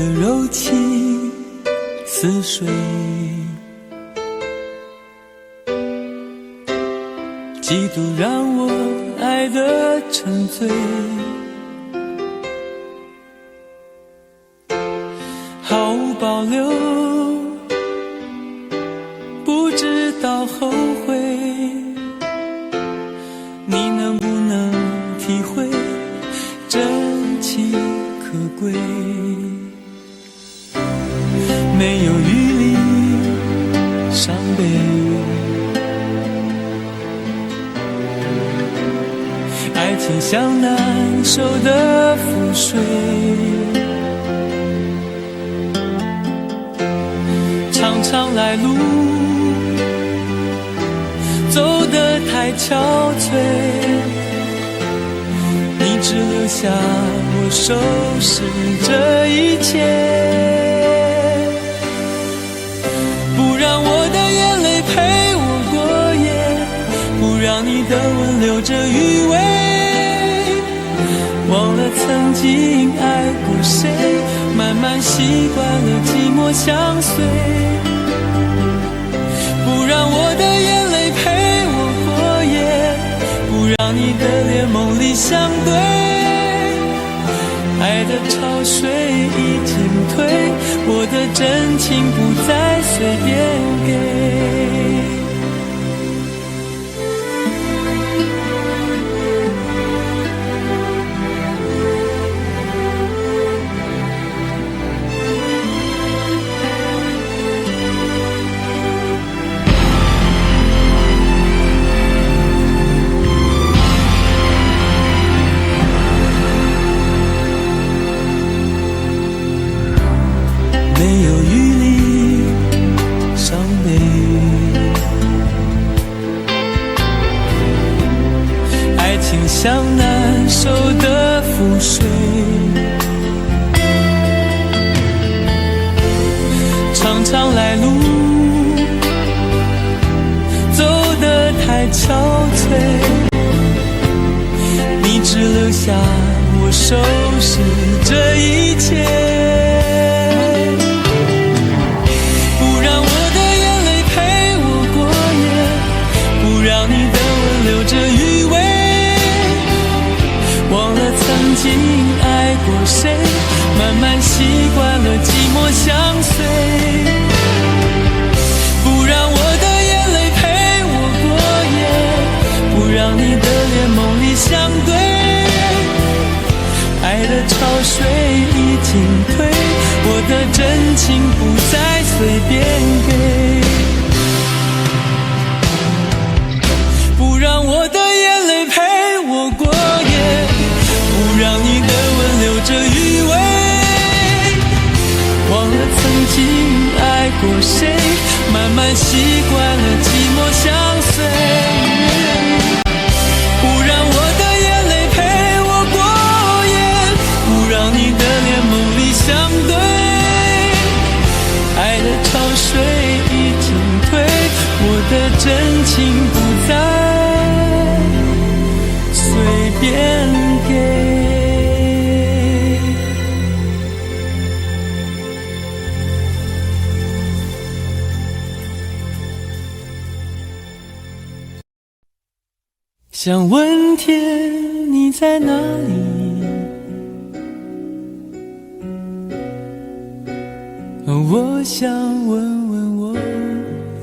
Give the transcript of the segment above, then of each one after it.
的柔情似水，嫉妒让我爱得沉醉，毫无保留，不知道后悔。你能不能体会真情可贵？没有余力伤悲，爱情像难收的覆水，长长来路走得太憔悴，你只留下我收拾这一切，不让我的眼泪陪我过夜，不让你的吻留着余味，忘了曾经爱过谁，慢慢习惯了寂寞相随，不让我的眼泪陪我过夜，不让你的脸梦里相对，爱的潮水已经退，我的真情不再随便给。没有余力伤悲，爱情像难收的覆水，长长来路走得太憔悴，你只留下我收拾这一切，留着余味，忘了曾经爱过谁，慢慢习惯了寂寞相随，不让我的眼泪陪我过夜，不让你的脸梦里相对，爱的潮水已经退，我的真情不再随便给，不让我的眼泪陪我过夜，不让你的吻留着余味，忘了曾经爱过谁，慢慢习惯了寂寞相随，不让我的眼泪陪我过夜，不让你的脸梦里相对，爱的潮水已经退，我的真情不再随便给。想问天你在哪里，我想问问我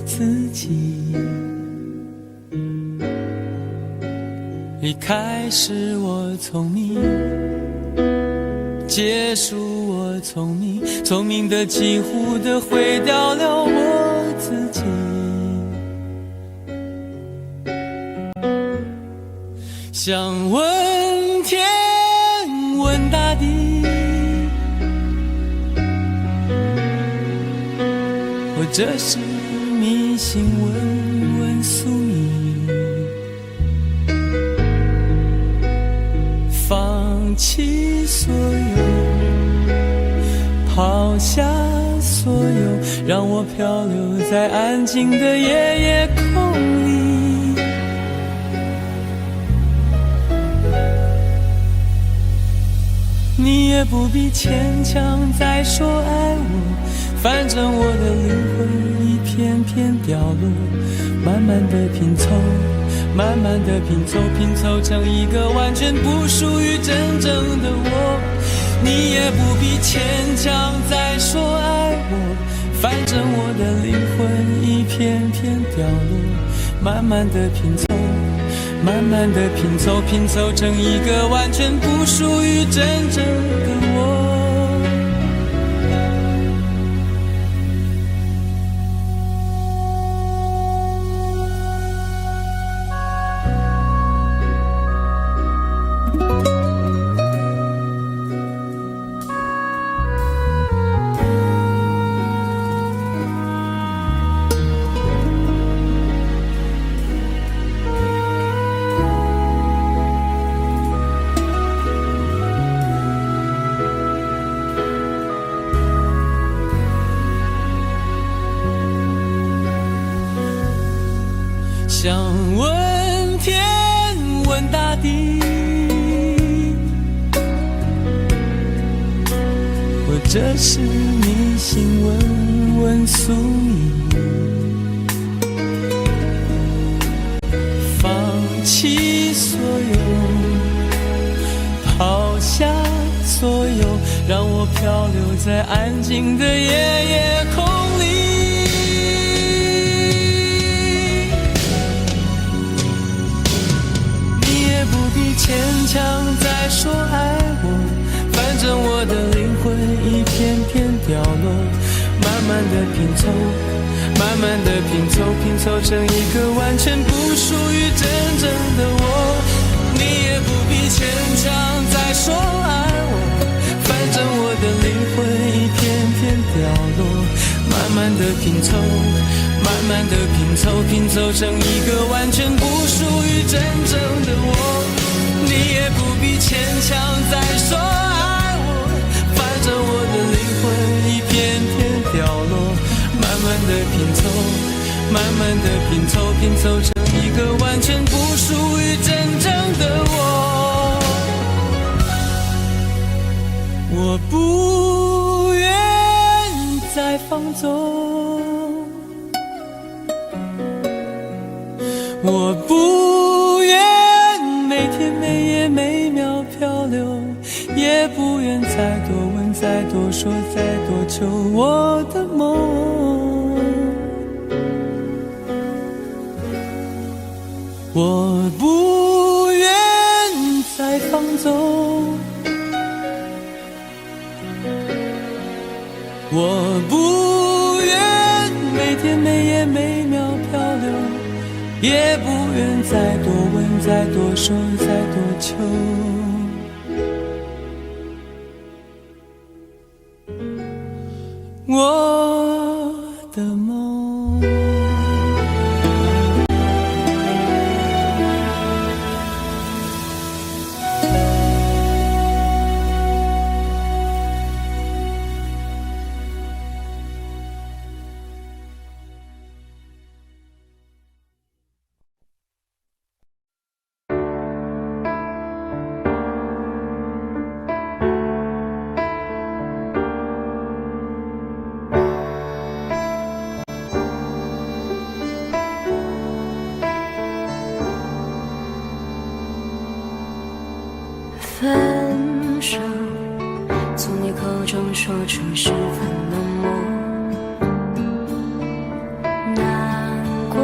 自己，离开时我聪明，结束我聪明，聪明的几乎的毁掉了我自己，想问天问大地，或者是迷信问问宿命，放弃所有，抛下所有，让我漂流在安静的夜夜空里，你也不必牵强再说爱我，反正我的灵魂一片片掉落，慢慢的拼凑，慢慢的拼凑，拼凑成一个完全不属于真正的我。你也不必牵强再说爱我，反正我的灵魂一片片掉落，慢慢的拼凑，慢慢的拼凑，拼凑成一个完全不属于真正的我。想问天问大地，或者是迷信问问宿命，放弃所有，抛下所有，让我漂流在安静的夜夜空里。牵强再说爱我，反正我的灵魂一片片掉落，慢慢的拼凑，慢慢的拼凑，拼凑成一个完全不属于真正的我。你也不必牵强再说爱我，反正我的灵魂一片片掉落，慢慢的拼凑，慢慢的拼凑，拼凑成一个完全不属于真正的我。你也不必牵强再说爱我，反正我的灵魂一片片掉落，慢慢的拼凑，慢慢的拼凑，拼凑成一个完全不属于真正的我。我不愿再放纵，我不愿每天每夜每秒漂流，也不愿再多问再多说再多求我的梦。我不愿再放纵，我不愿每天每夜每秒漂流，也不愿再多问再多说再多求我的梦。分手，从你口中说出十分冷漠，难过，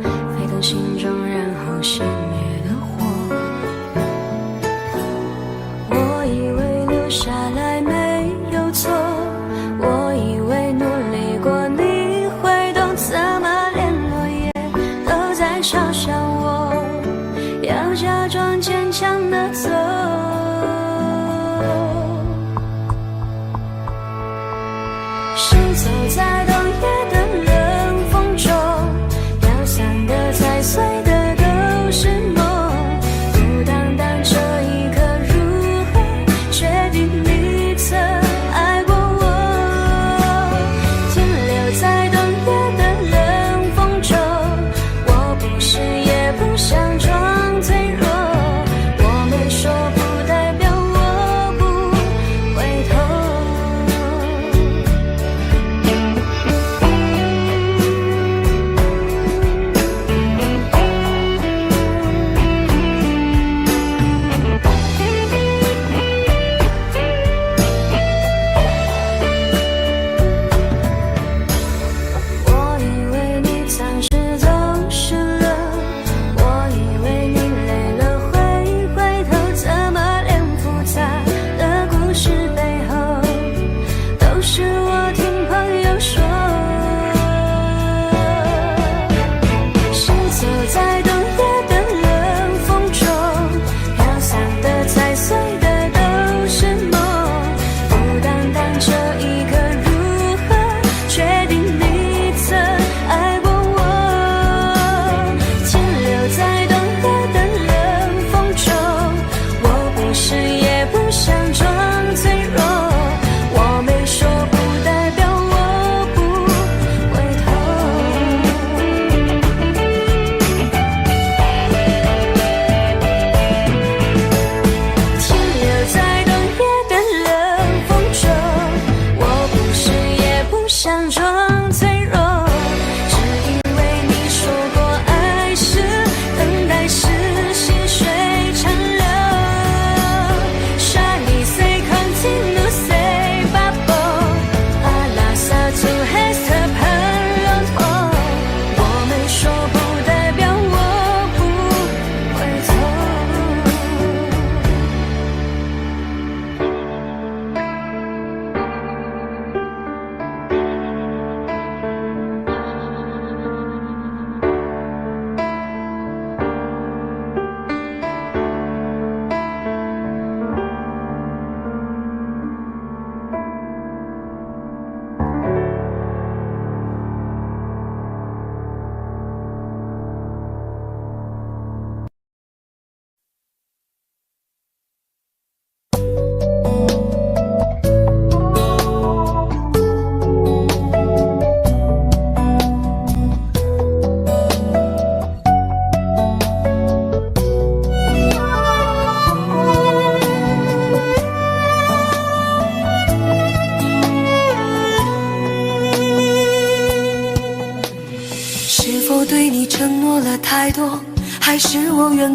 沸腾心中然后熄灭的火。我以为留下来没有错，我以为努力过你会懂，怎么连落叶都在嘲笑我，要假装坚强的走。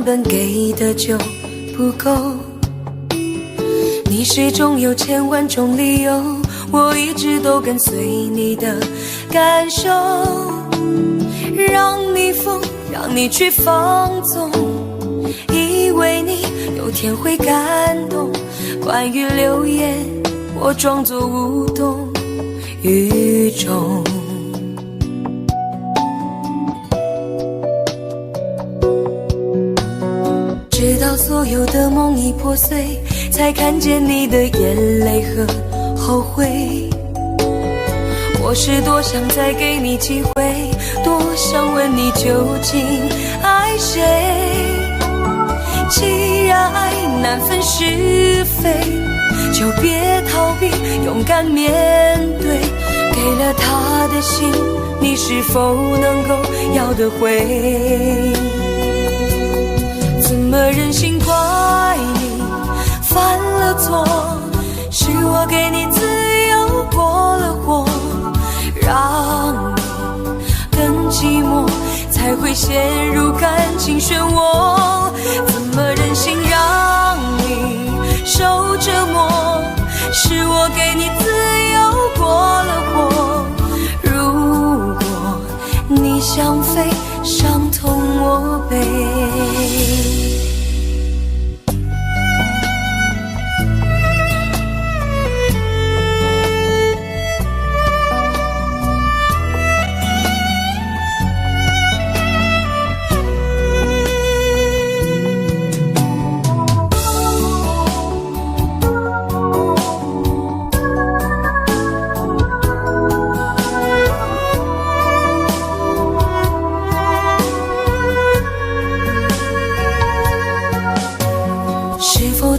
本给的就不够。你始终有千万种理由，我一直都跟随你的感受，让你疯，让你去放纵，以为你有天会感动。关于流言，我装作无动于衷。直到所有的梦已破碎，才看见你的眼泪和后悔。我是多想再给你机会，多想问你究竟爱谁。既然爱难分是非，就别逃避，勇敢面对。给了他的心，你是否能够要得回？怎么忍心怪你犯了错？是我给你自由过了火，让你更寂寞，才会陷入感情漩涡。怎么忍心让你受折磨？是我给你自由过了火。如果你想飞，伤痛我背。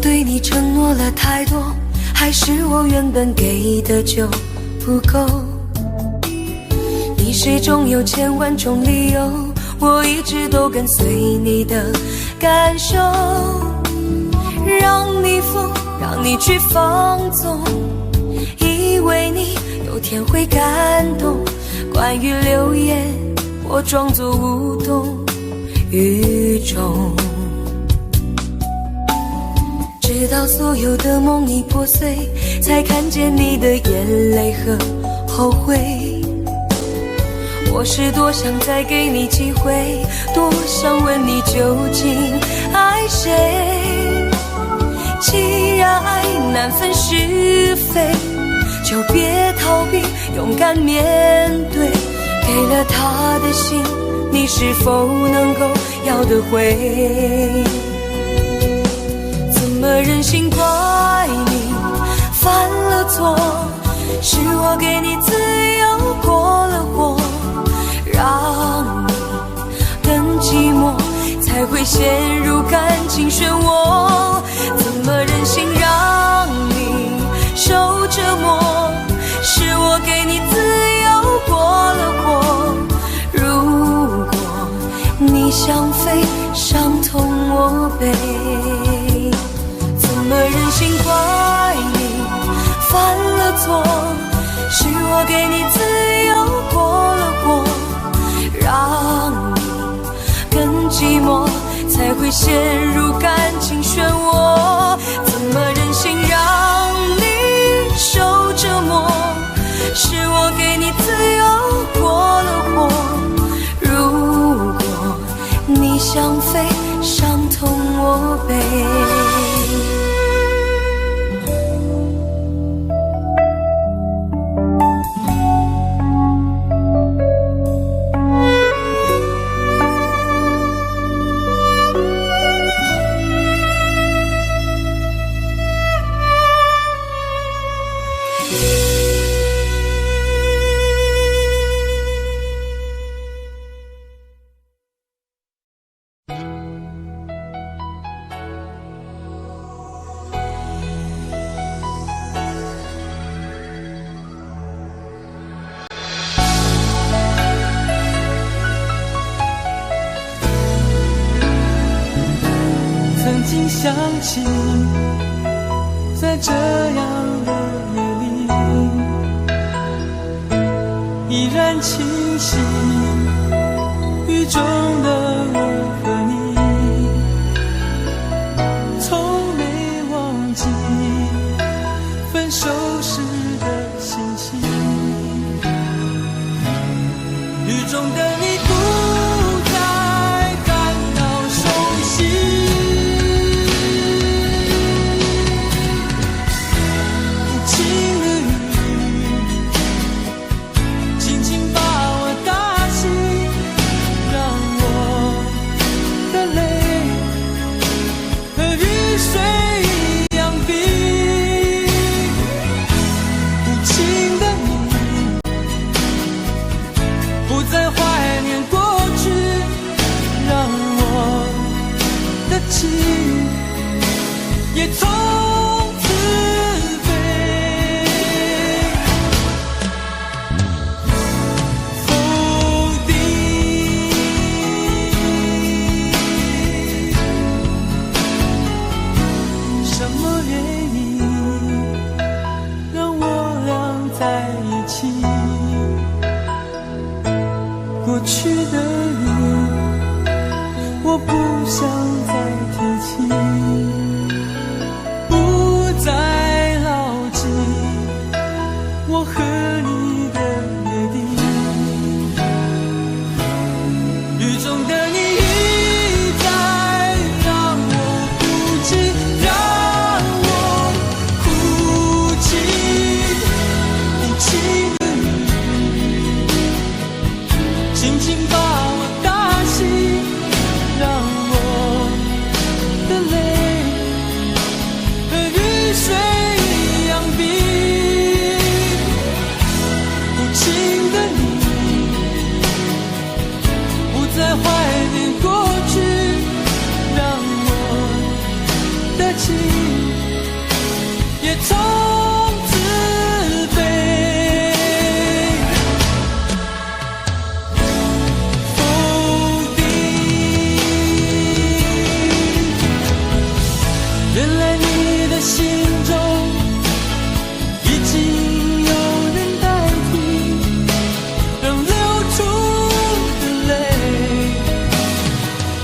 对你承诺了太多，还是我原本给的就不够？你始终有千万种理由，我一直都跟随你的感受，让你疯，让你去放纵，以为你有天会感动。关于流言，我装作无动于衷。直到所有的梦已破碎，才看见你的眼泪和后悔。我是多想再给你机会，多想问你究竟爱谁。既然爱难分是非，就别逃避，勇敢面对。给了他的心，你是否能够要得回？怎么忍心怪你犯了错？是我给你自由过了火，让你更寂寞，才会陷入感情漩涡。怎么忍心让你受折磨？是我给你自由过了火。如果你想飞，伤痛我背。怎么忍心怪你犯了错？是我给你自由过了火，让你更寂寞，才会陷入感情漩涡。怎么忍心让你受折磨？是我给你自由过了火。如果你想飞，伤痛我背。曾经想起，在这样的夜里，依然清晰，雨中的我和你，也从此飞。否定什么原因让我俩在一起？过去的你，我不想再提起，不再牢记我和你的约定。雨中的你一再让我哭泣，让我哭泣，无情的你轻轻把我打醒，让我的泪和雨水一样冰。无情的你不再怀念过去，让我的情也从此飞。否定，原来你的心中已经有人代替，让流出的泪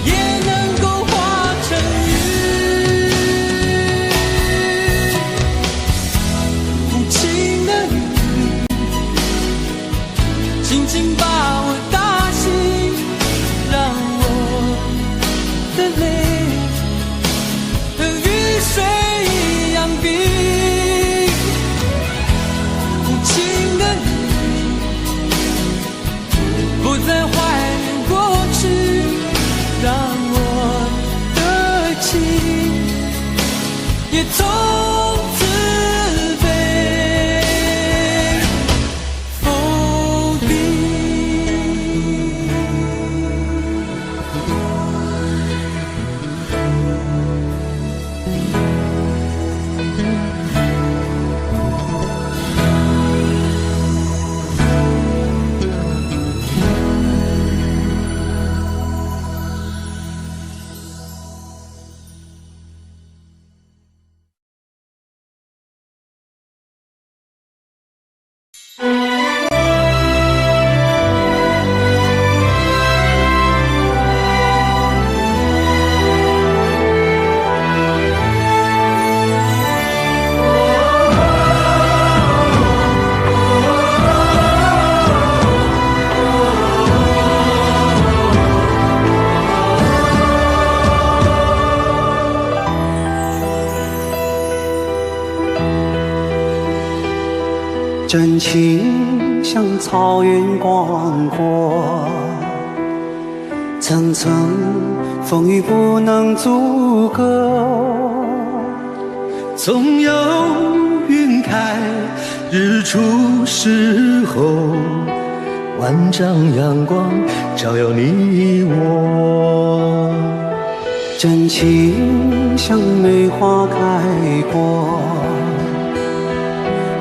也能够化成雨。无情的你轻轻把我打醒，让我的泪和雨水一样冰。无情的你不再怀念过去，让我的情也从此飞。否定。真情像草原广阔，层层风雨不能阻隔。总有云开日出时候，万丈阳光照耀你我。真情像梅花开过，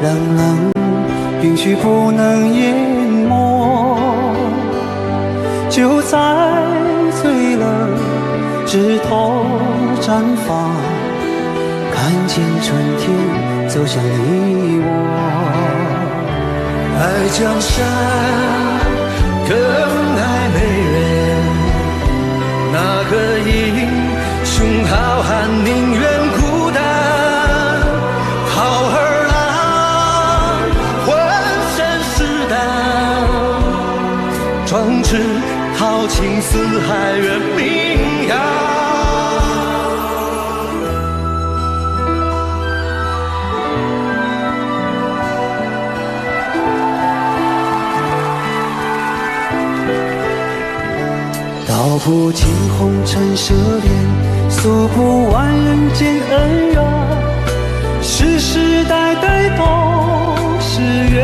冷冷允许不能淹没，就在最冷枝头绽放，看见春天走向你我。爱江山更爱美人，哪个英雄好汉宁愿孤单？好儿郎浑身是胆，壮志豪情四海远名扬。道不尽红尘奢恋，诉不完人间恩怨，世世代代都是缘，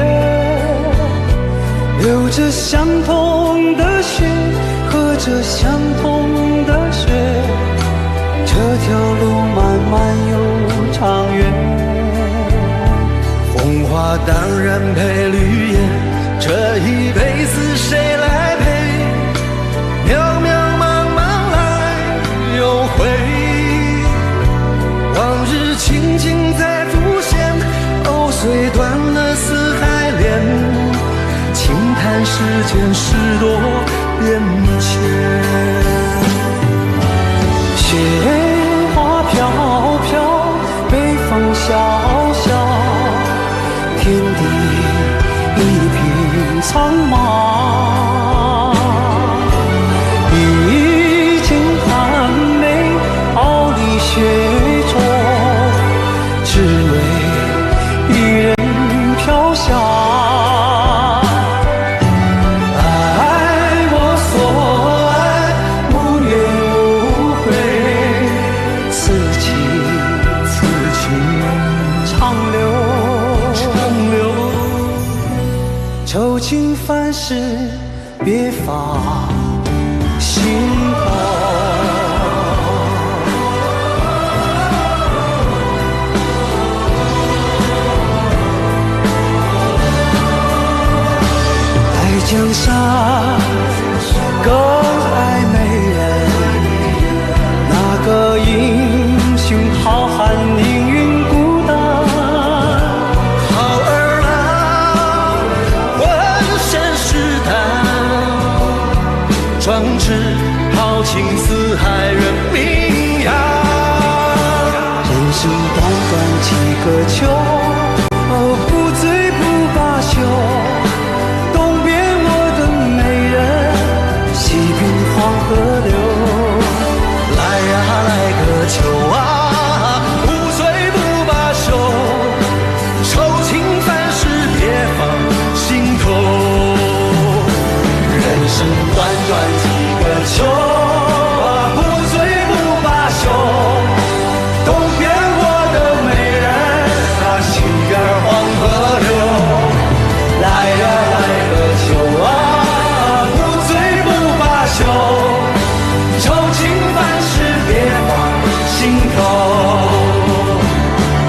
流着相同的血，喝着相同的血，这条路漫漫又当然配绿叶，这一辈子谁来陪？渺渺茫茫来又回，往日情景再浮现，藕虽断了丝还连，轻叹世间事多变迁。雪花飘飘，北风萧萧，天地一片苍茫。一襟寒梅傲立雪中，只为一人飘香。愁情烦事别放心头，爱江山更爱美人，那个英雄好汉宁愿孤单。壮志豪情四海人名扬，人生短短几个秋，不醉不罢休。东边我的美人，西边黄河流。来呀来个秋啊，不醉不罢休，愁情烦事别放心头。人生短短几个秋，不醉不罢休。东边我的美人，西边黄河流。来呀来个秋啊，不醉不罢休，愁情烦事别放心头。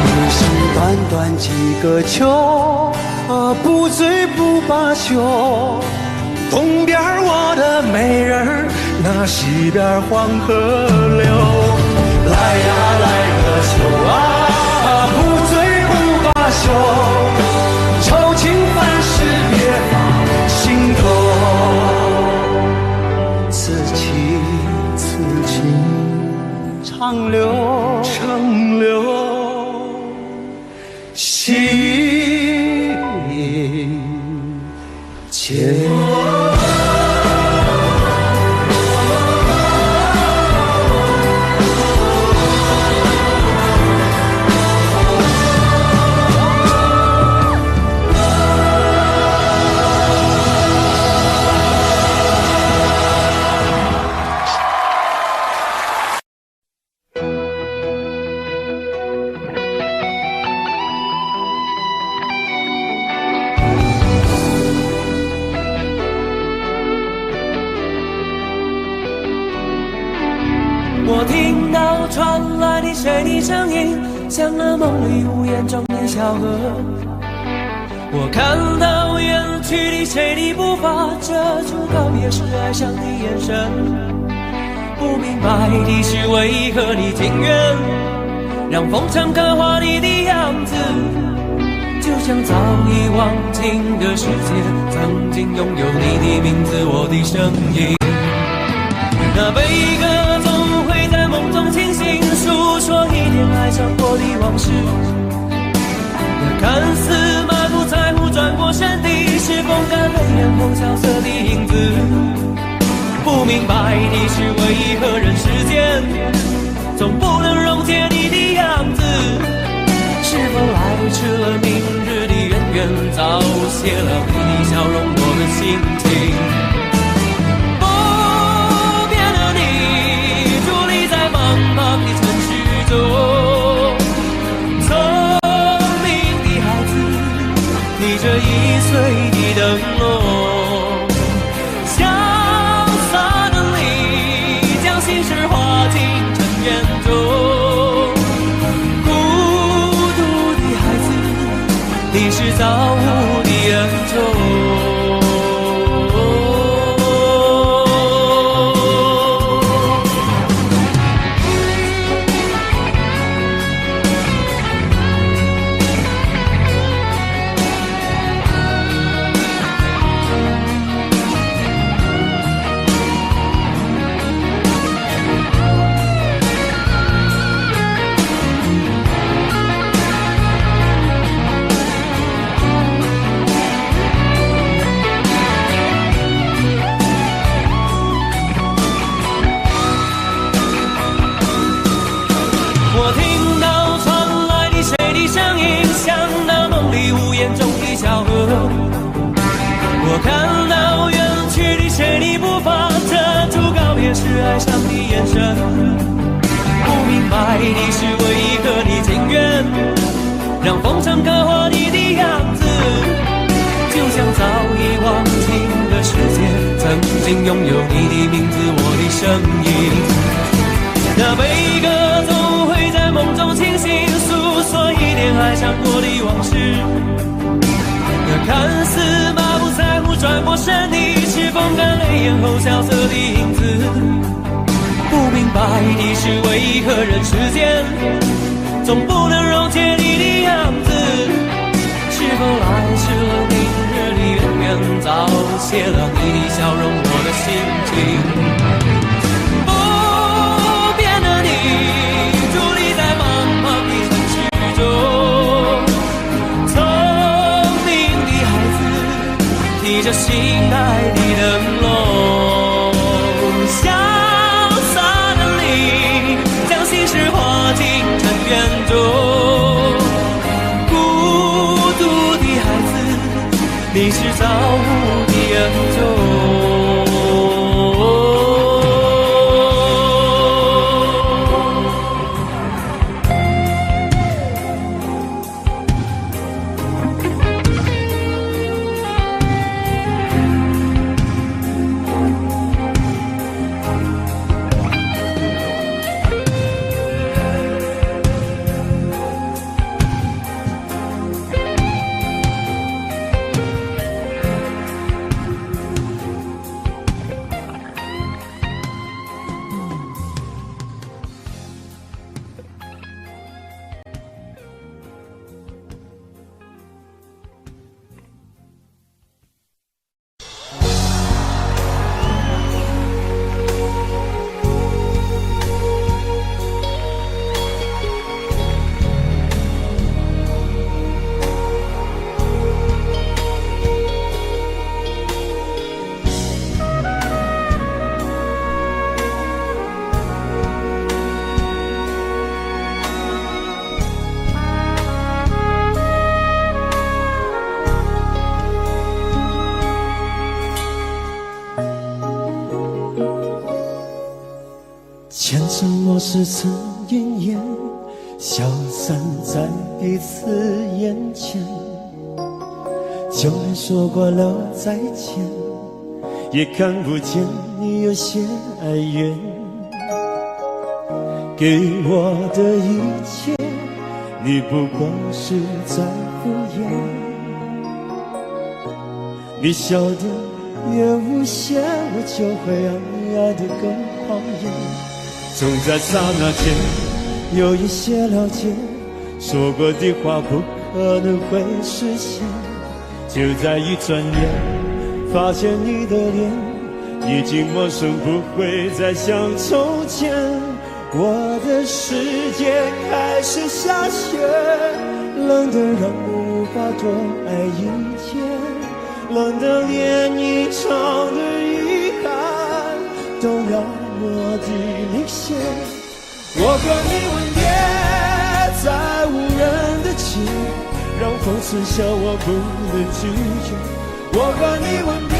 人生短短几个秋，不醉不罢休。东边我的美人，那西边黄河流。来呀来个秋啊，不醉不罢休，愁情烦事别放心头。此情此情长留长留心间。我听到传来的谁的声音，像那梦里无言中的小河。我看到远去的谁的步伐，遮住告别时哀伤的眼神。不明白的是为何你情愿让风尘刻画你的样子，就像早已忘情的世界曾经拥有你的名字，我的声音。那悲歌总会在梦中清醒，诉说一点爱上过的往事。那看似满不在乎转过身的，是风干泪眼后萧瑟的影子。不明白的是为何人世间总不能溶解你的样子，是否来迟了明日的渊源，早谢了你的笑容我的心情。茫的城市中，聪明的孩子提着易碎的灯笼，潇洒的你将心事化进尘缘中。久。我听到传来的谁的声音，像那梦里屋檐中的小河。我看到远去的谁的步伐，遮住告别时哀伤的眼神。不明白的是为何你情愿让风尘刻画你的样子，就像早已忘情的世界，曾经拥有你的名字，我的声音。那悲歌总会在梦中清醒，诉说一点爱上过的往事。那看似满不在乎转过身的，是风干泪眼后萧瑟的影子。不明白的是为何人世间总不能溶解你的样子。是否来迟了，明日的远远早谢了你的笑容，我的心情。提着心爱的灯笼，潇洒的你将心事化进尘缘中。孤独的孩子，你是造物的恩宠。前尘往事曾奄奄，消散在彼此眼前。就连说过了再见，也看不见你有些哀怨。给我的一切，你不过是在敷衍。你笑得越无邪，我就会爱得更狂野。总在刹那间有一些了解，说过的话不可能会实现。就在一转眼，发现你的脸已经陌生，不会再像从前。我的世界开始下雪，冷得让我无法多爱一天，冷得连一场的遗憾都要我的领先。我和你吻别在无人的街，让风吹笑我不能拒绝。我和你吻别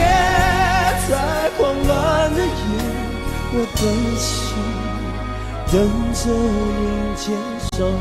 在慌乱的夜，我等情等着迎接伤悲。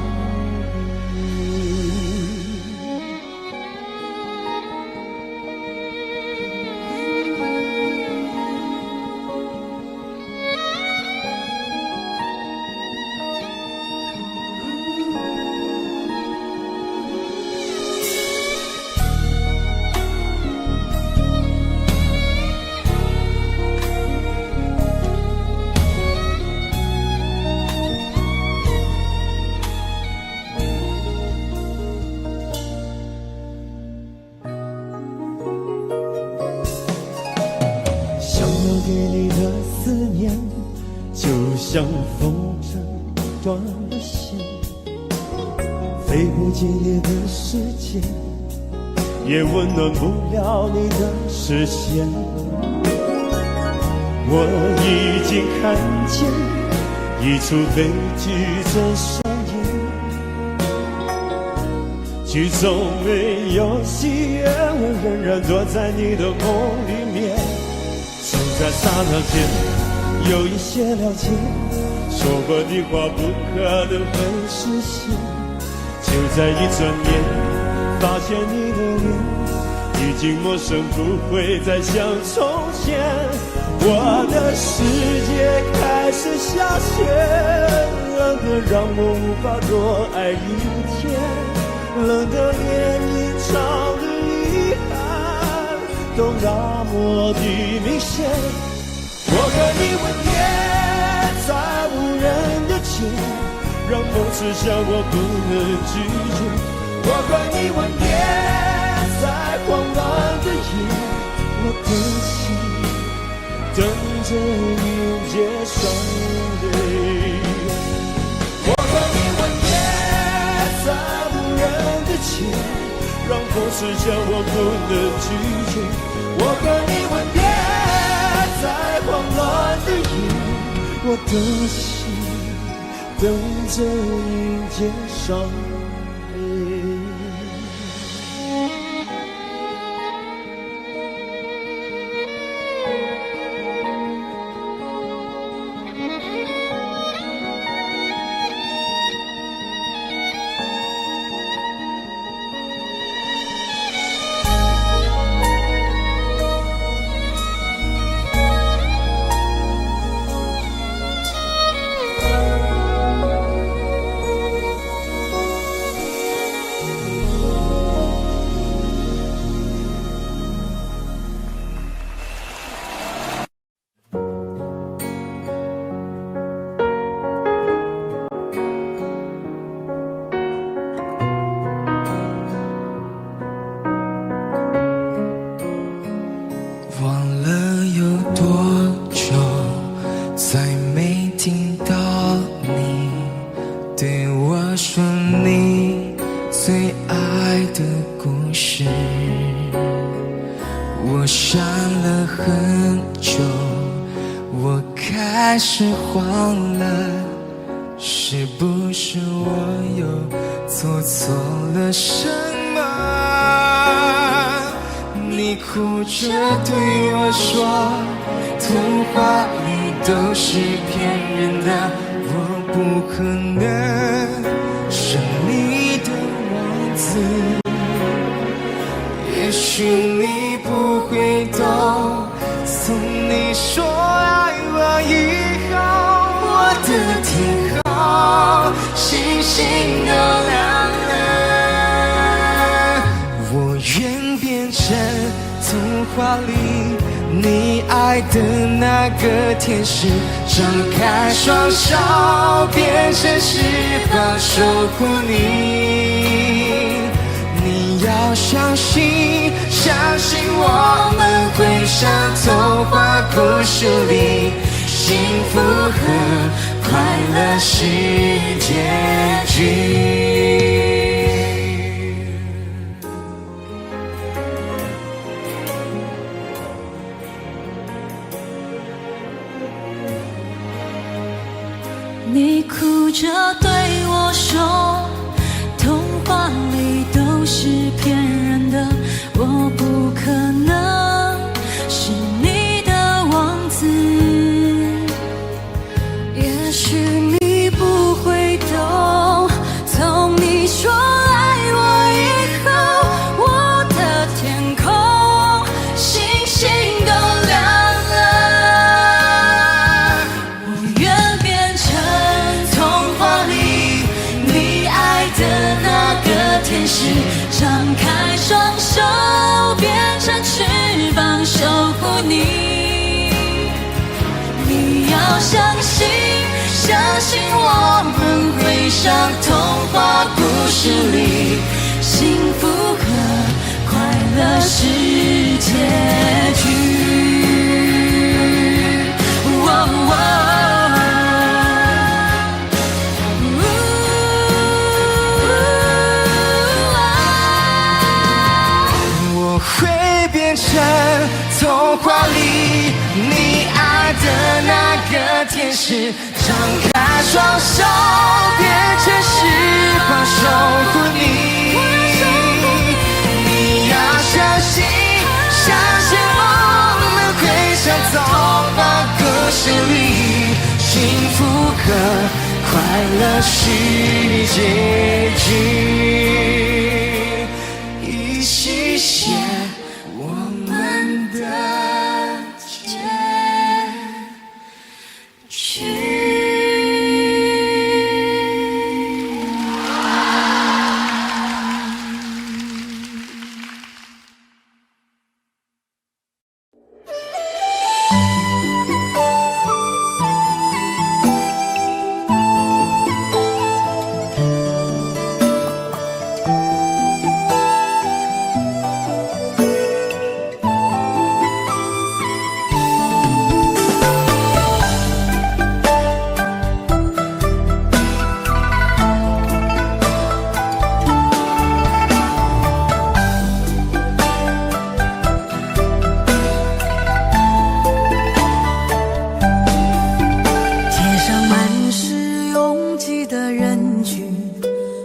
像风筝断了线，飞不进你的世界，也温暖不了你的视线。我已经看见一出悲剧正上演，剧中没有喜悦，我仍然躲在你的梦里面。就在刹那间有一些了解，说过的话不可能会实现。就在一转眼，发现你的脸已经陌生，不会再像从前。我的世界开始下雪，冷得让我无法多爱一天，冷得连隐藏的遗憾都那么的明显。我和你吻别在无人的街，让梦痴向我不能拒绝。我和你吻别在慌乱的夜，我的心等着迎接双泪。我和你吻别在无人的街，让风痴向我不能拒绝。我和你吻别在慌乱的夜，我的心等着迎接双泪。开始慌了，是不是我又做错了什么？你哭着对我说，童话里都是骗人的，我不可能是你的王子。也许你不会懂，从你说爱我以后，我的天空星星都亮了。我愿变成童话里你爱的那个天使，张开双手变成翅膀守护你。你要相信，相信我们会像童话故事里，幸福和快乐是结局。你哭着对我说，童话里都是骗人的，我不可能是你的王子。也许你不会懂，从你说爱我以后，我的天空星星都亮了。我愿变成童话里你爱的那个天使，张开双手变成翅膀守护你。你要相信，相信我们会像童话故事里，幸福和快乐是结局。哦哦现实，张开双手，变成翅膀守护你。你要相信，相信我们会想走到故事里，幸福和快乐是结局，一起写我们的结局。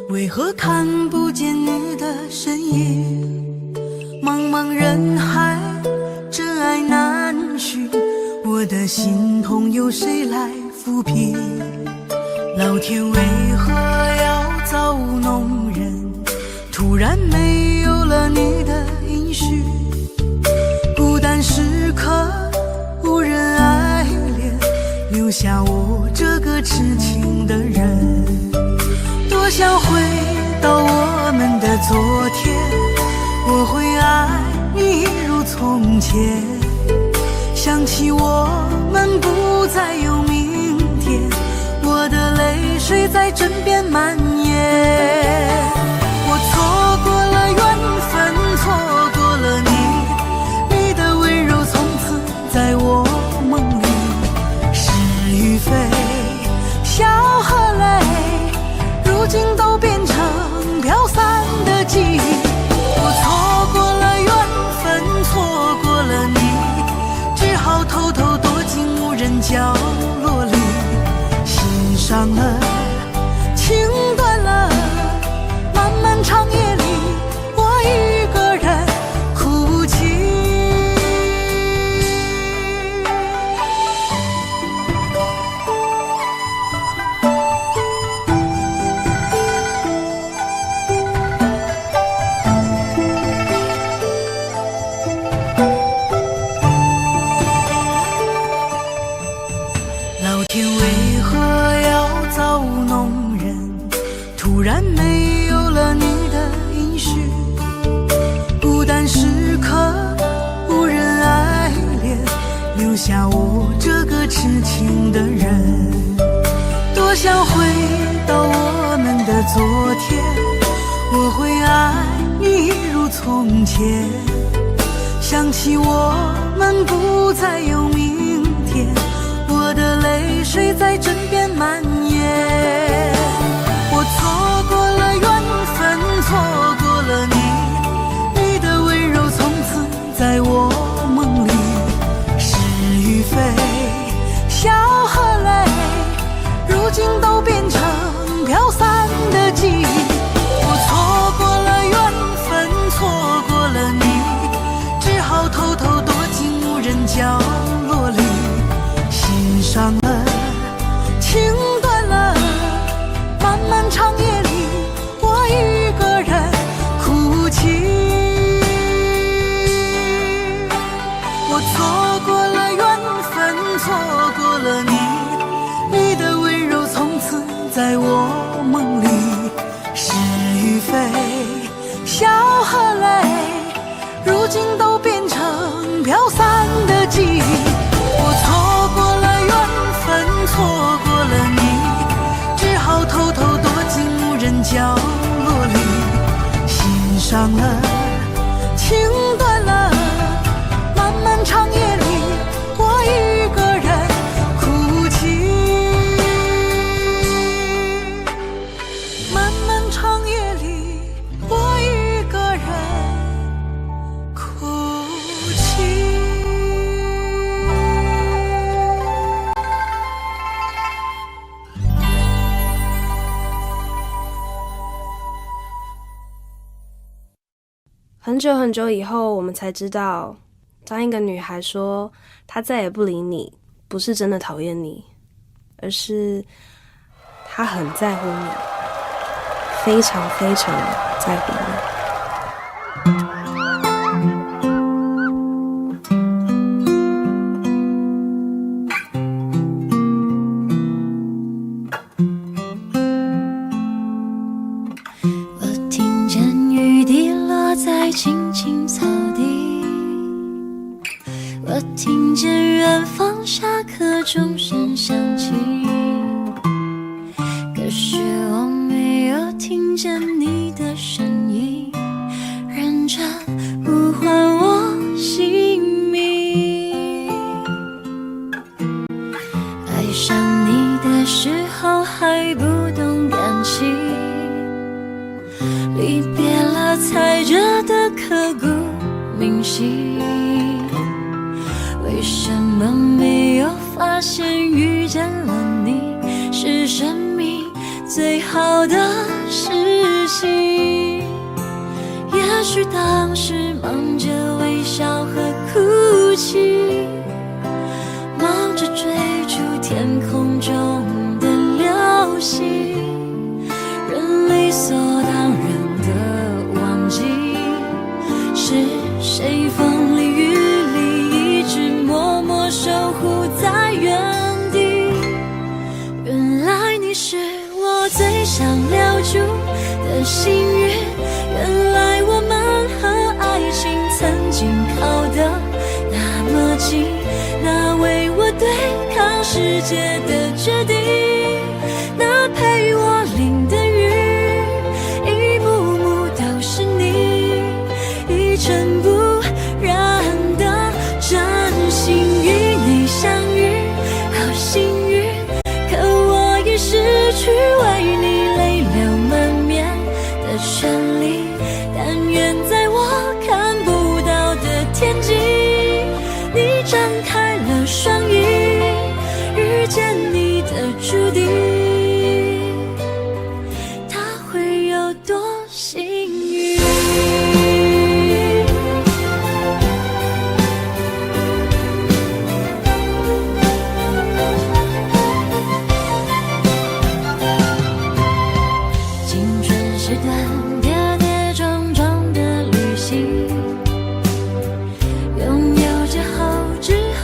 为何看不见你的身影？茫茫人海，真爱难寻，我的心痛有谁来抚平？老天为何要造物弄人？突然没有了你的音讯，孤单时刻无人爱怜，留下我这个痴情的人。多想回到我们的昨天，我会爱你一如从前。想起我们不再有明天，我的泪水在枕边蔓延。我错过了缘分，错过了你，你的温柔从此在我梦里。是与非，笑和泪，如今都变成飘散的记忆。我错过了缘分，错过了你，只好偷偷躲进无人角落里，心伤了，情断了，漫漫长夜里，我一个人哭泣。老天为何要造物弄人？突然没有了你的音讯，孤单时刻无人爱怜，留下我这个痴情的人。多想回到我们的昨天，我会爱你一如从前。想起我们不再有明天，我的泪水在枕边蔓延。我错过了缘分，错过了你，你的温柔从此在我梦里。是与非，笑和泪，如今都变成飘散的记忆。我错过了缘分，错过了你，只好偷偷躲进无人角落里，心伤了，情断了，漫漫长夜里，我一个人哭泣。我错过了缘分，错过了你，你的温柔从此在我梦里。是与非，笑和泪，如今都变成飘散的记忆。我错过了缘分，错过了你，只好偷偷躲进无人角落里，心伤了，情断了，漫漫长夜里，我一个人哭泣。漫漫长夜里，我一个人哭泣。很久很久以后，我们才知道，当一个女孩说她再也不理你，不是真的讨厌你，而是她很在乎你，非常非常在乎你。青青草地，我听见远方下课钟声响起，可是我没有听见你的声音，认真呼唤我姓名。爱上你的时候还不懂感情，离别了才觉得刻骨铭心，为什么没有发现遇见了你是生命最好的事情？也许当时忙着微笑和哭泣，忙着追逐天空中的流星，人理所当然的忘记是谁风里雨里一直默默守护在原地。原来你是我最想留住的幸运，原来我们和爱情曾经靠得那么近，那为我对抗世界的决定，那陪我淋的雨，一幕幕都是你，一尘不染的真心与你相遇，好幸运，可我已失去为你泪流满面的权利，但愿在我看不到的天际，你张开了双翼，遇见你的注定，他会有多幸运？青春是段跌跌撞撞的旅行，拥有之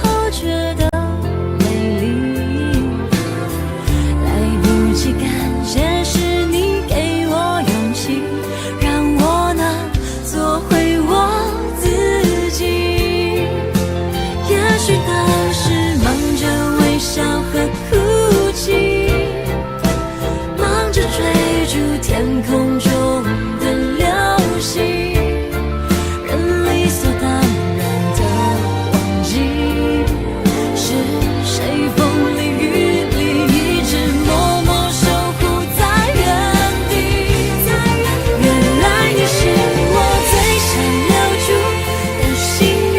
后觉得美丽，来不及感谢是你给我勇气，让我能做回我自己。也许当时忙着微笑和哭泣，忙着追逐天空中的流星，人理所当然的忘记是谁风里雨里一直默默守护在原地。原来你是我最想留住的幸运，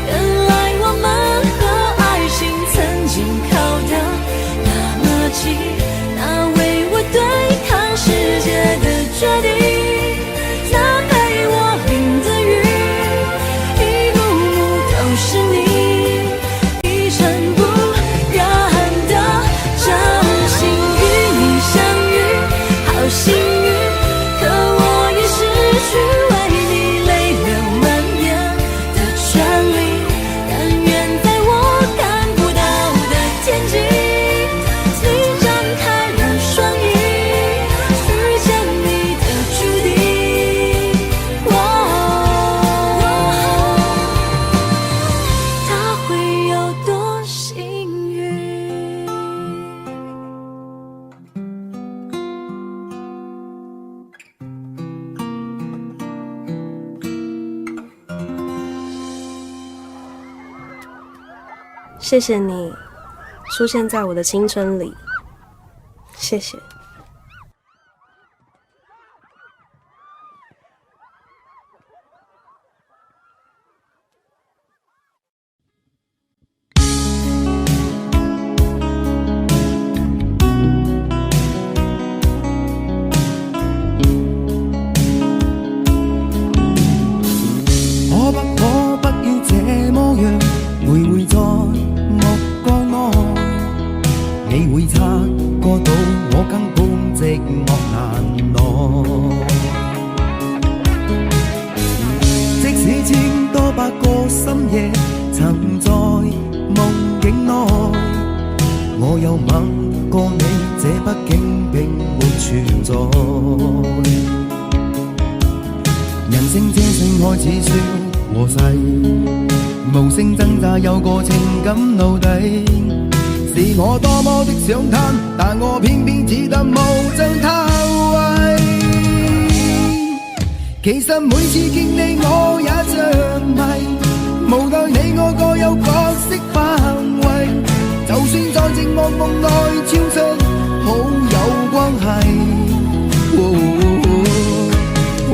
原来我们和爱情曾经靠得那么近，那为我对抗世界的决定，那陪我淋的雨，一幕幕都是你，一尘不染的真心与你相遇，好幸运，可我已失去为你泪流满面的权利，但愿在我看不到的天际，你张开了双翼，遇见你的注定。他会有多幸运？谢谢你出现在我的青春里，谢谢。開始笑和逝，無聲掙扎有個情感奴隸，是我多麼的想攤，但我偏偏只得無盡他為。其實每次見你我也像迷，無奈你我各有角色範圍，就算在寂寞夢內超出好有關係。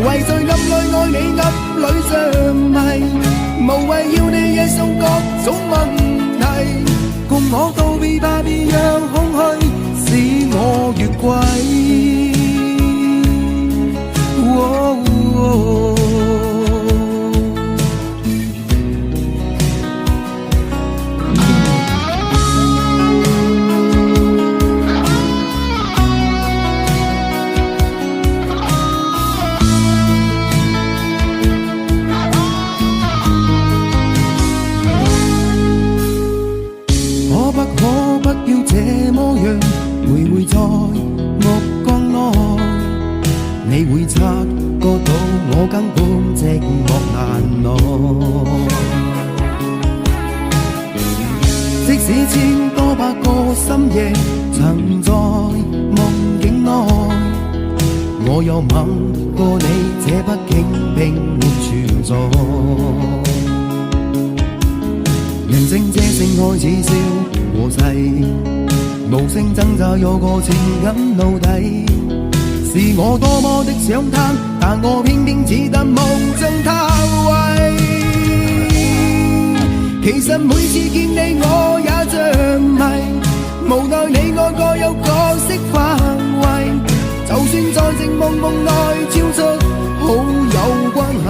為在暗裏愛你暗裏着迷，無謂要你惹上各種問題，共我道別吧，別讓空虛使我越軌。會在目光內，你會察覺到我根本寂寞難耐。即使千多百個深夜曾在夢境內，我有吻過你，這畢竟並沒存在。人聲這聲開始笑和逝，無聲掙扎有個情感奴隸，是我多麼的想攤，但我偏偏只得無盡他為。其實每次見你我也像迷，無奈你我各有角色範圍，就算在寂寞夢內超出好有關係。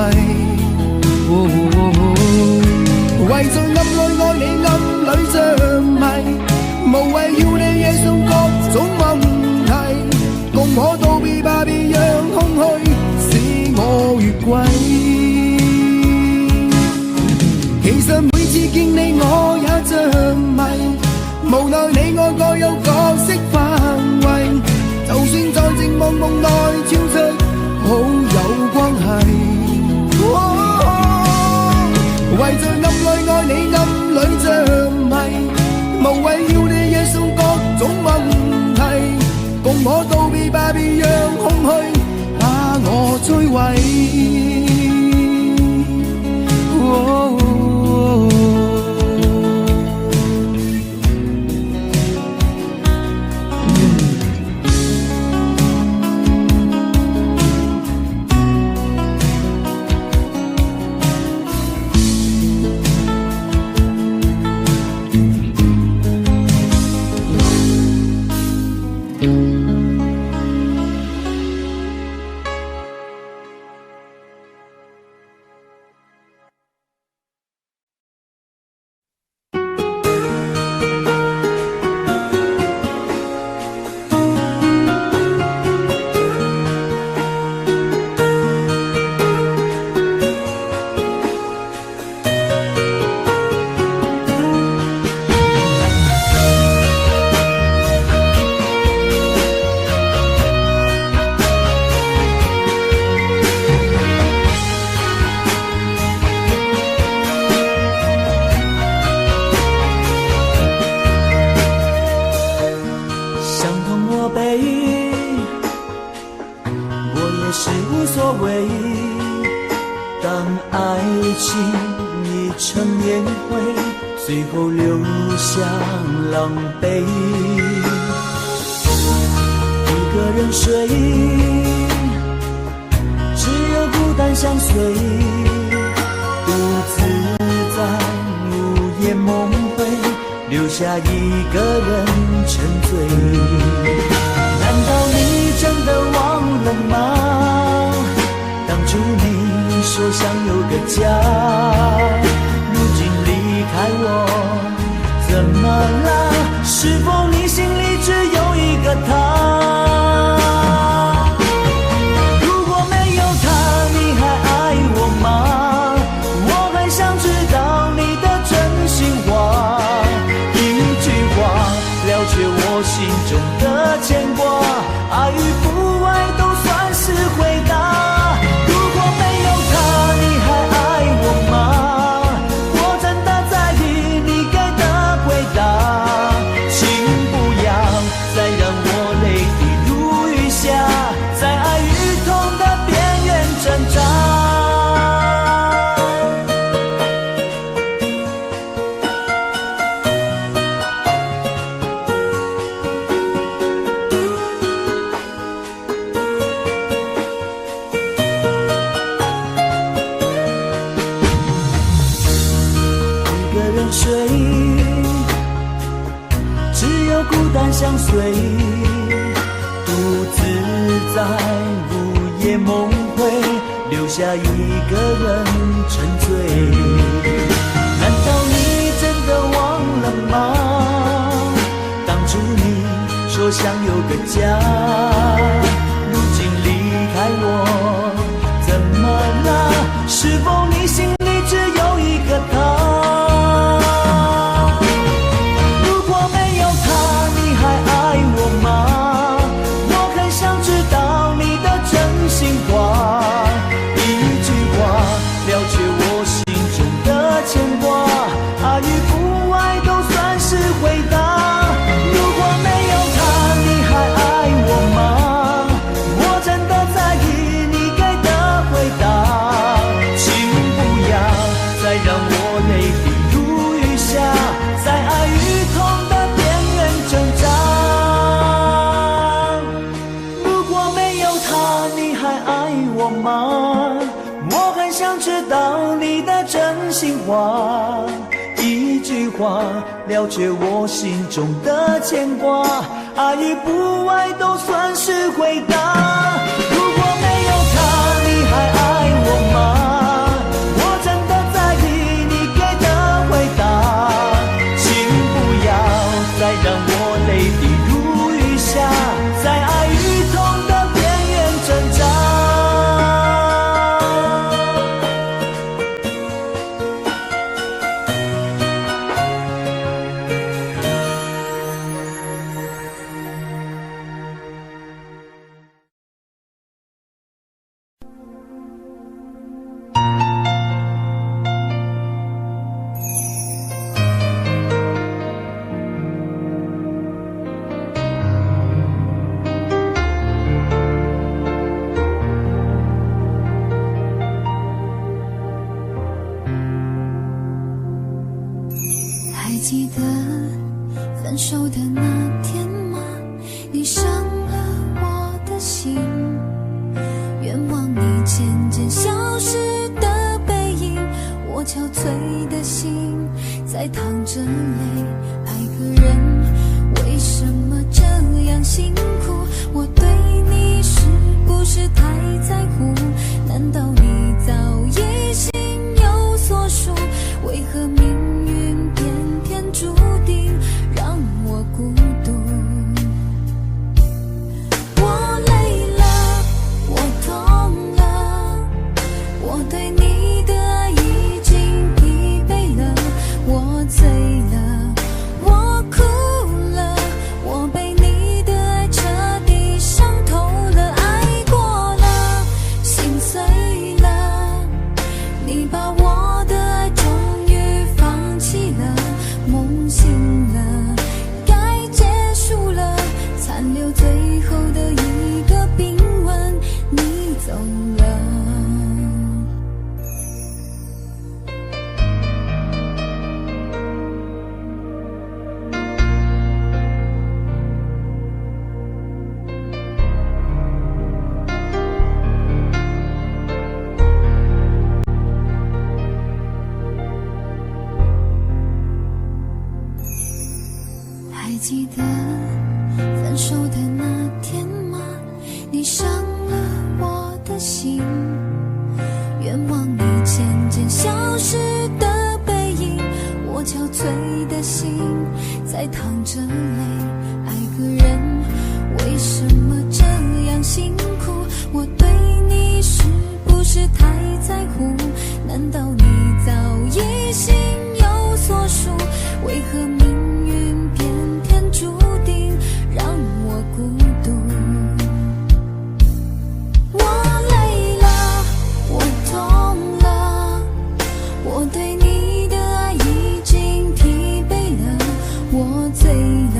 為在暗裏愛你暗裏着迷，無謂要你惹上各種問題，共我道別吧，別讓空虛使我越軌。其實每次見你我也像迷，無奈你我各有角色範圍，就算在寂寞夢內超出好有關係。為在暗裏愛你暗裏着迷，無謂要你惹上各種問題，共我道別吧，別讓空虛把我摧毀。爱与不爱都算是回答。如果没有他，你还梦会留下一个人沉醉。难道你真的忘了吗？当初你说想有个家，如今离开我，怎么了？是否你心里只有一个他？如果没有他，你还爱我吗？我很想知道你的真心话，一句话了却我心中的牵挂，爱与不爱都算是回答。如果没有他，你还爱我吗？我真的在意你给的回答，请不要再让我泪滴如雨下，在爱与痛的边缘挣扎。如果没有他，你还爱我吗？我很想知道你的真心话，一句话了却我心中的牵挂，爱与不爱都算是回答。如果没有他，你还爱我吗？我真的在意你给的回答，请不要再让我泪滴如雨下，在爱与痛的边缘挣扎。还记得分手的那天吗？你伤了我的心，愿望你渐渐消失的背影，我憔悴的心在淌着泪。爱个人为什么这样辛苦？我对你是不是太在乎？难道你早已心有所属？为何命运偏偏注定让我孤独？我累了，我痛了，我对你的爱已经疲惫了，我醉了，我哭了，我被你的爱彻底伤透了，爱过了，心碎了，你把我的爱终于放弃了，梦醒了，该结束了，残留最后的一个冰吻，你走了。还记得分手的那天吗？你伤了我的心，愿望你渐渐消失的背影，我憔悴的心在淌着泪。爱个人为什么这样辛苦？我对你是不是太在乎？难道你早已心有所属？为何命运偏偏注定让我孤独？我累了，我痛了，我对你的爱已经疲惫了，我醉了，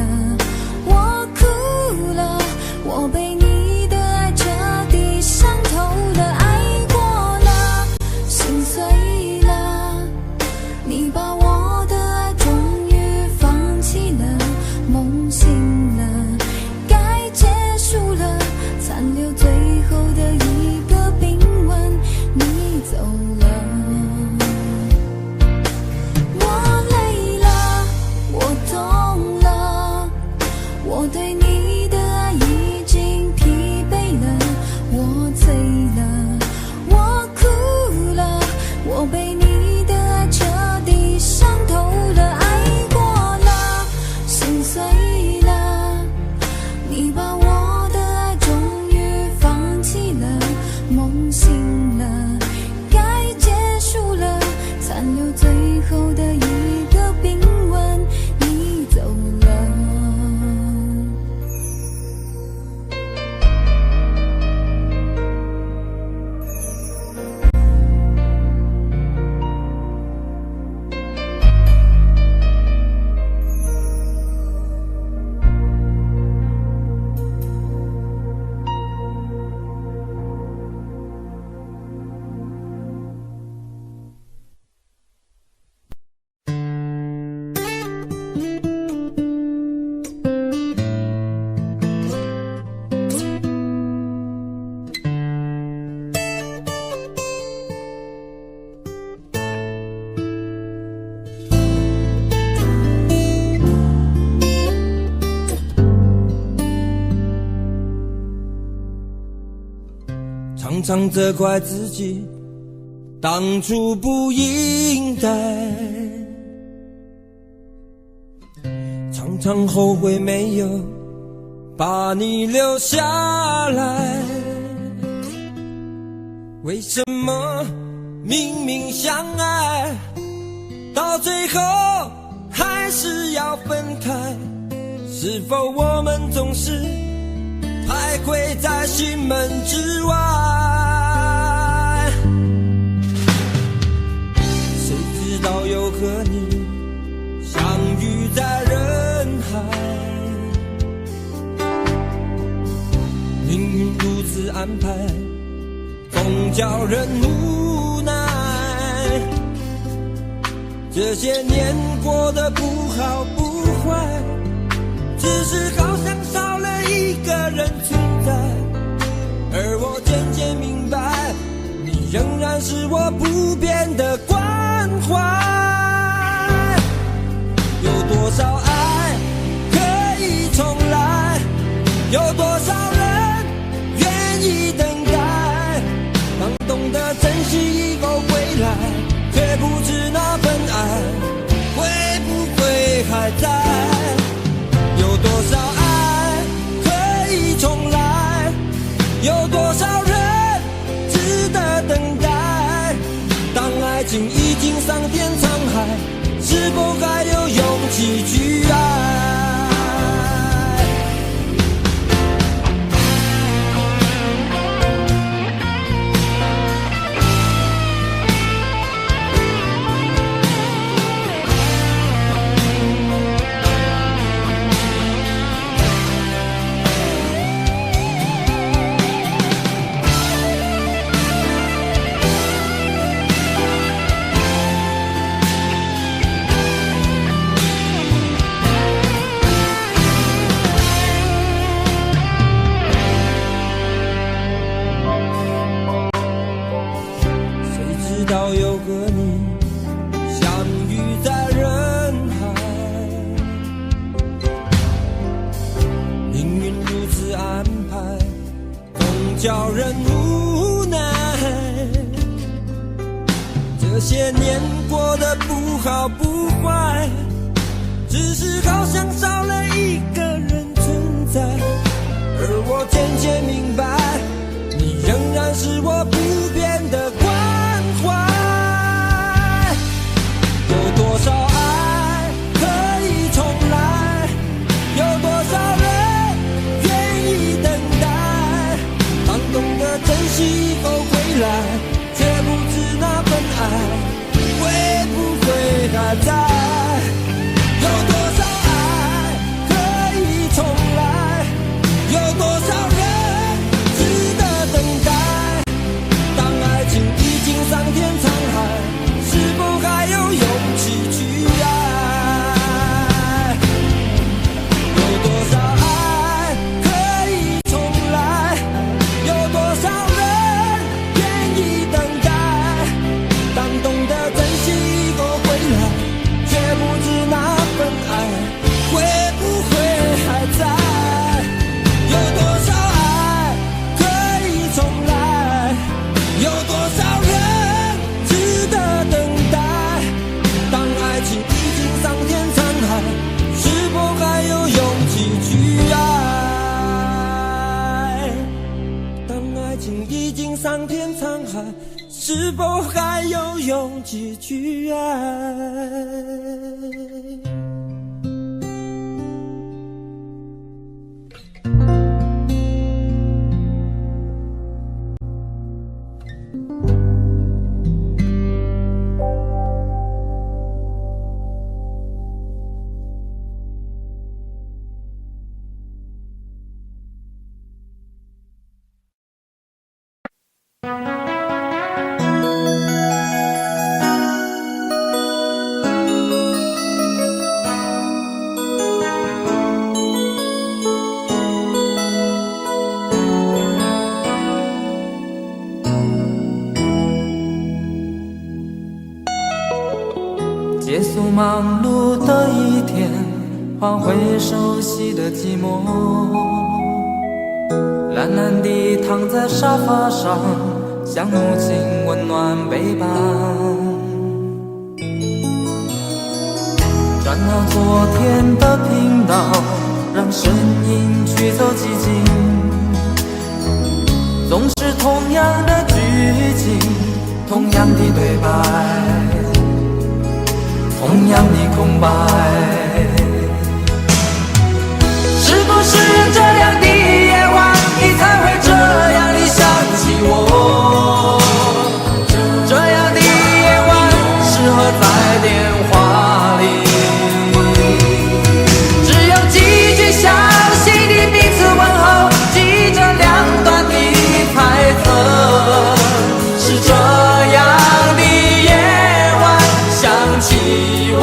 常常责怪自己当初不应该，常常后悔没有把你留下来。为什么明明相爱，到最后还是要分开？是否我们总是徘徊在心门之外？谁知道又和你相遇在人海，命运如此安排，总叫人无奈。这些年过得不好不坏，只是好像少了一个人存在。而我渐渐明白，你仍然是我不变的关怀。有多少爱可以重来，有多少人愿意等待。当懂得珍惜以后归来，却不知那份爱会不会还在。有多少爱可以重来，有多少人值得等待。当爱情已经桑田沧海，是否还有勇气去爱？叫人无奈，这些年过得不好不坏，只是好像少了一个人存在。而我渐渐明白，你仍然是我不变的关怀。有多少爱可以重来，有多少人愿意等待。当懂得珍惜以后回来，却不知那份爱会不会还在。有多少爱可以重来，有多少人值得等待。当爱情已经桑田沧海，是否还有勇气去爱？有多少爱可以重来，有多少人愿意等待。当懂得珍惜以后回来，却不知那份爱会不会还在。有多少爱可以重来，有多少人值得等待。当爱情已经桑田沧海，是否还有勇气去爱？当爱情已经桑田沧海，是否还有勇气去爱？结束忙碌的一天，换回熟悉的寂寞。懒懒地躺在沙发上，像母亲温暖背膀。转到昨天的频道，让声音驱走寂静。总是同样的剧情，同样的对白，同样的空白。是不是这样的夜晚，你才会这样地想起我？这样的夜晚适合在电话里，只有几句小心的彼此问候，记着两端的猜测。是这样的夜晚想起我。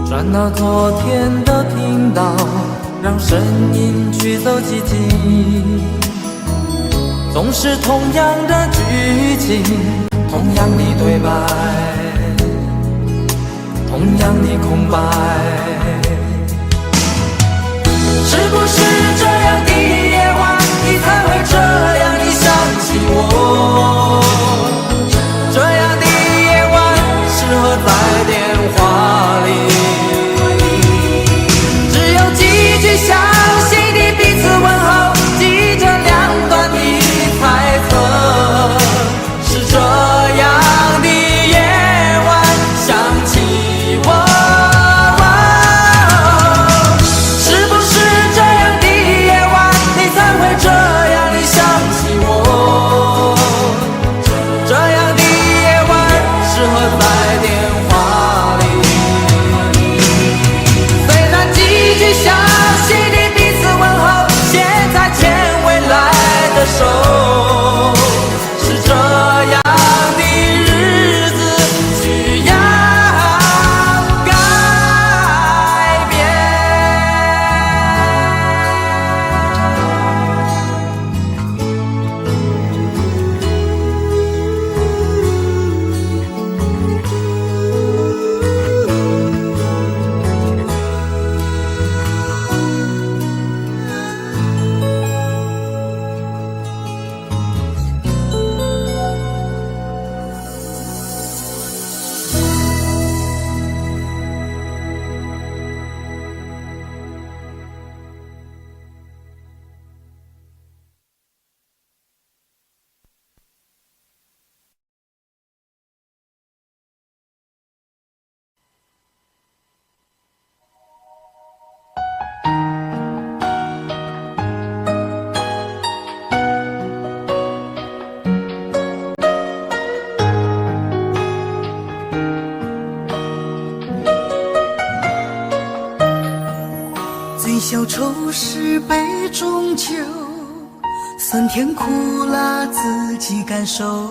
转到昨天的频道，让声音驱走寂静。总是同样的剧情，同样的对白，同样的空白。是不是这样的夜晚，你才会这样地想起我？这样的夜晚适合在电话里，小心地彼此问候，记着两端的猜测。是这样的夜晚想起我。是不是这样的夜晚，你才会这样地想起我？这样的夜晚适合在电话里，虽然几句小手，是这样的日子需要改变。最小愁是杯中酒，酸甜苦辣自己感受。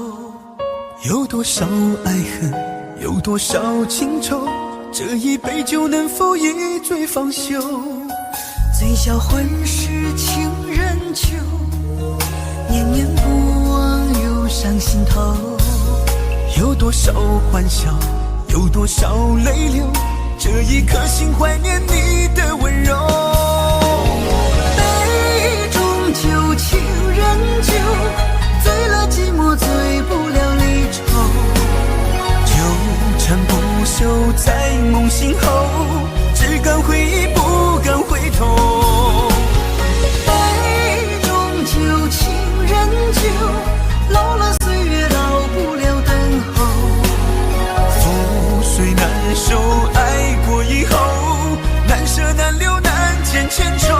有多少爱恨，有多少情愁，这一杯酒能否一醉方休？最小欢是情人酒，念念不忘又上心头。有多少欢笑，有多少泪流，这一颗心怀念你的温柔。杯中酒，情人酒，醉了寂寞，醉不了守在梦醒后，只敢回忆不敢回头。杯中酒，情人酒，老了岁月老不了等候。覆水难收，爱过以后，难舍难留难见千愁。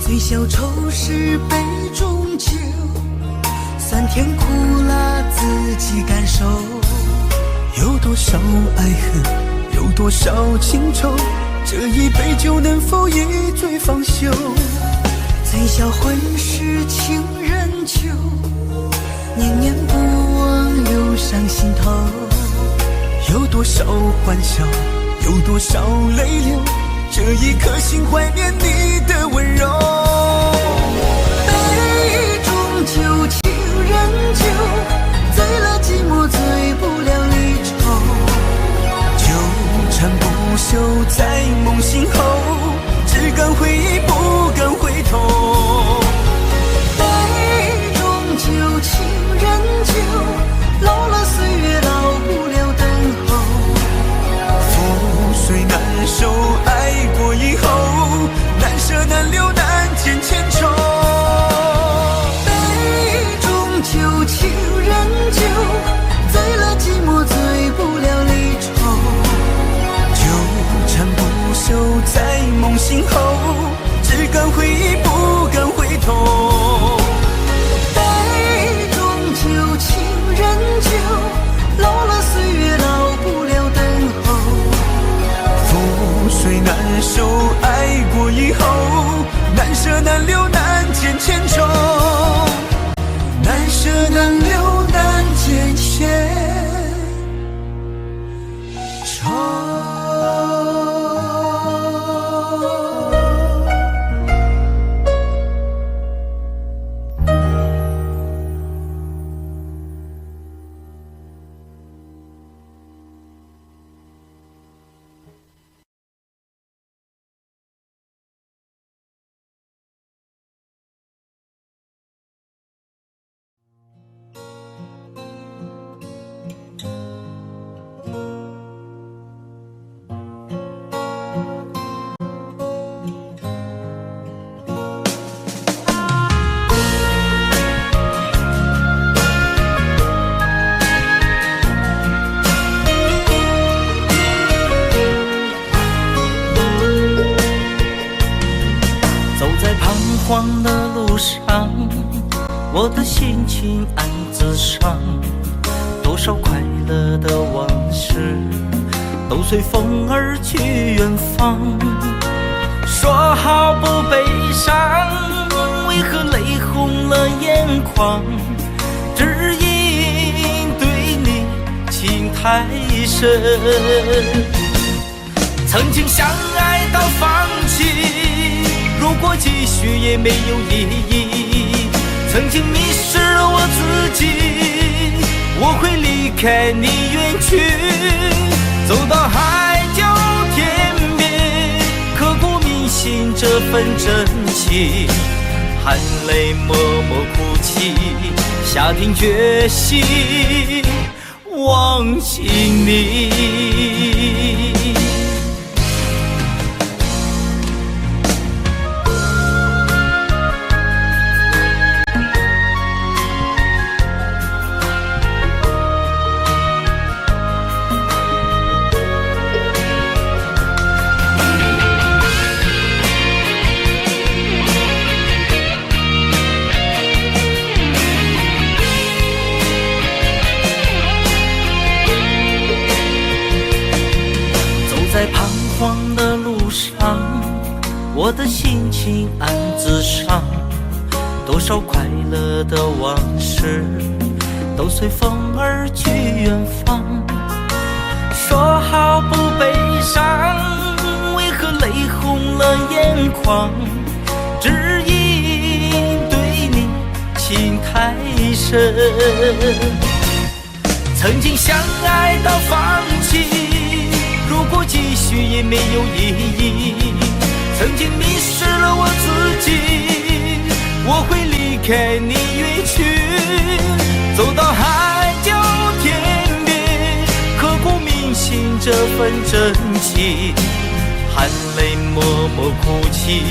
最消愁是杯中酒，酸甜苦辣自己感受。有多少爱恨，有多少情愁，这一杯酒能否一醉方休？最销魂是情人酒，念念不忘又上心头。有多少欢笑，有多少泪流，这一颗心怀念你的温柔。杯中酒，情人酒，醉了寂寞，醉不了离愁。纠缠不休在梦醒后，只敢回忆不敢回头。杯中酒，情人酒，老了岁月老不了等候。覆水难收，爱过以后，难舍难留难见千愁。杯中酒，情人酒，醉了寂寞，醉不了离愁。纠缠不休在梦醒后，只敢回忆不敢回头。杯中酒，情人酒，老了岁月老不了等候。覆水难收，爱过以后，难舍难留难见千愁。难舍难留难见千愁。荒的路上，我的心情暗自伤，多少快乐的往事都随风而去远方。说好不悲伤，为何泪红了眼眶？只因对你情太深，曾经相爱到放弃，如果继续也没有意义。曾经迷失了我自己，我会离开你远去，走到海角天边，刻骨铭心这份真情，含泪默默哭泣，下定决心忘记你。在彷徨的路上，我的心情暗自伤，多少快乐的往事都随风而去远方。说好不悲伤，为何泪红了眼眶？只因对你情太深，曾经相爱到放弃，如果继续也没有意义。曾经迷失了我自己，我会离开你远去，走到海角天边，刻骨铭心这份真情，含泪默默哭泣，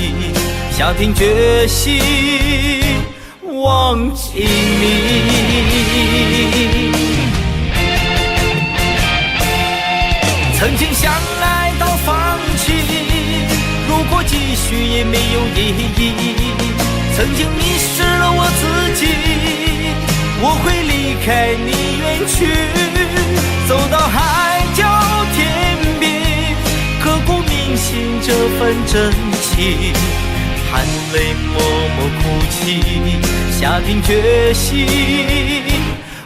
下定决心忘记你。曾经相爱到放弃，如果继续也没有意义。曾经迷失了我自己，我会离开你远去，走到海角天边，刻骨铭心这份真情，含泪默默哭泣，下定决心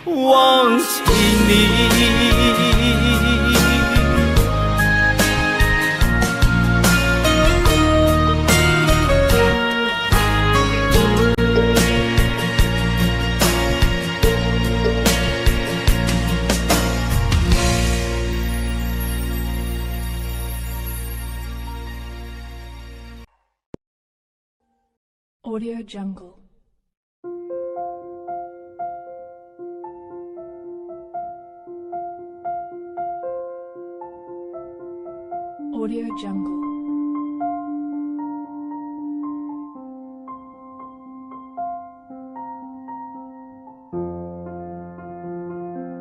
忘记你。Audio Jungle. Audio Jungle.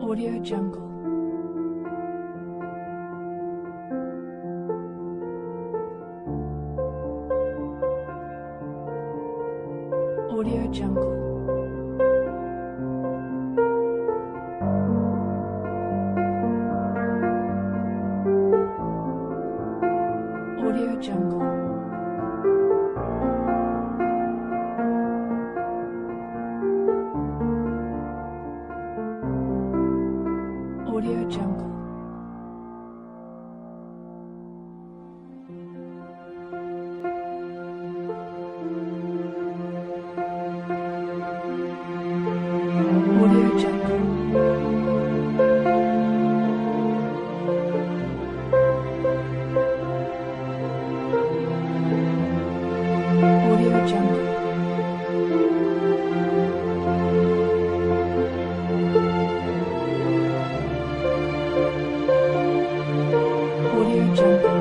Audio Jungle. Audio Jungle. Audio Jungle. Audio Jungle. Audio Jungle. Audio Jungle. Audio Jungle. Audio Jungle.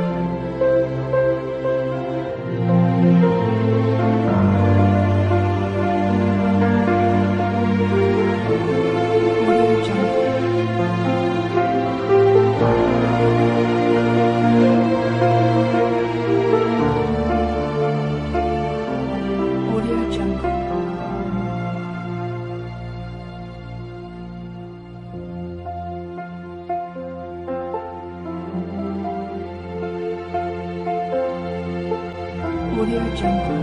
Audio Jungle.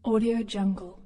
Audio Jungle.